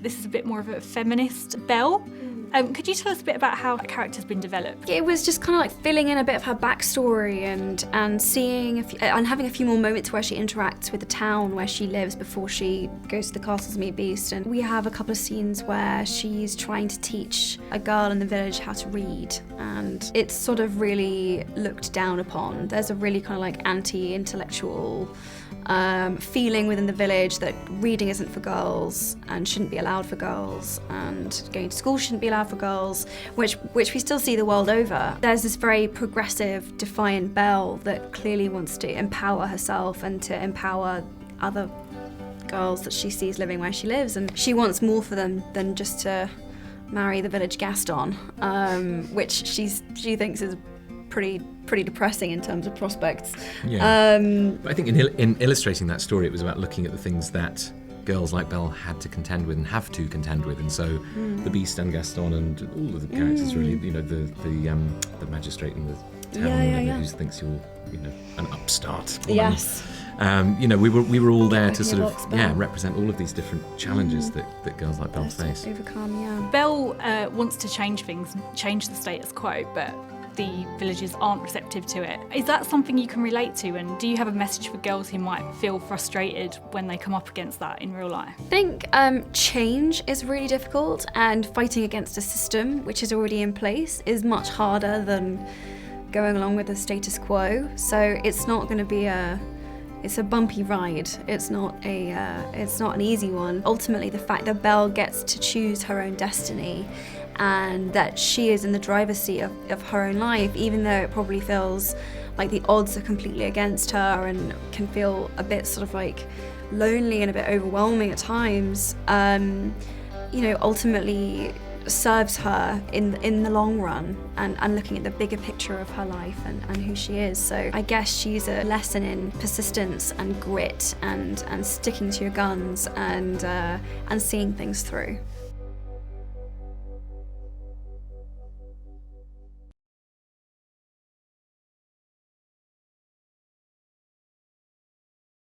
this is a bit more of a feminist Belle. Could you tell us a bit about how that character's been developed? It was just kind of like filling in a bit of her backstory and seeing and having a few more moments where she interacts with the town where she lives before she goes to the castle to meet Beast. And we have a couple of scenes where she's trying to teach a girl in the village how to read, and it's sort of really looked down upon. There's a really kind of like anti-intellectual feeling within the village that reading isn't for girls and shouldn't be allowed for girls, and going to school shouldn't be allowed for girls, which we still see the world over. There's this very progressive, defiant Belle that clearly wants to empower herself and to empower other girls that she sees living where she lives, and she wants more for them than just to marry the village Gaston, which she thinks is pretty depressing in terms of prospects. Yeah. But I think in illustrating that story, it was about looking at the things that girls like Belle had to contend with and have to contend with, and so the Beast and Gaston and all of the characters really, you know, the magistrate and the town who thinks you're, you know, an upstart woman. Yes. You know, we were all there to sort Box of Belle. represent all of these different challenges that girls like Belle face. Overcome, yeah. Belle wants to change things, change the status quo, but the villagers aren't receptive to it. Is that something you can relate to, and do you have a message for girls who might feel frustrated when they come up against that in real life? I think change is really difficult, and fighting against a system which is already in place is much harder than going along with the status quo. So it's not going to be it's a bumpy ride. It's not an easy one. Ultimately, the fact that Belle gets to choose her own destiny and that she is in the driver's seat of her own life, even though it probably feels like the odds are completely against her and can feel a bit sort of like lonely and a bit overwhelming at times, you know, ultimately serves her in the long run, and looking at the bigger picture of her life and who she is. So I guess she's a lesson in persistence and grit and sticking to your guns and seeing things through.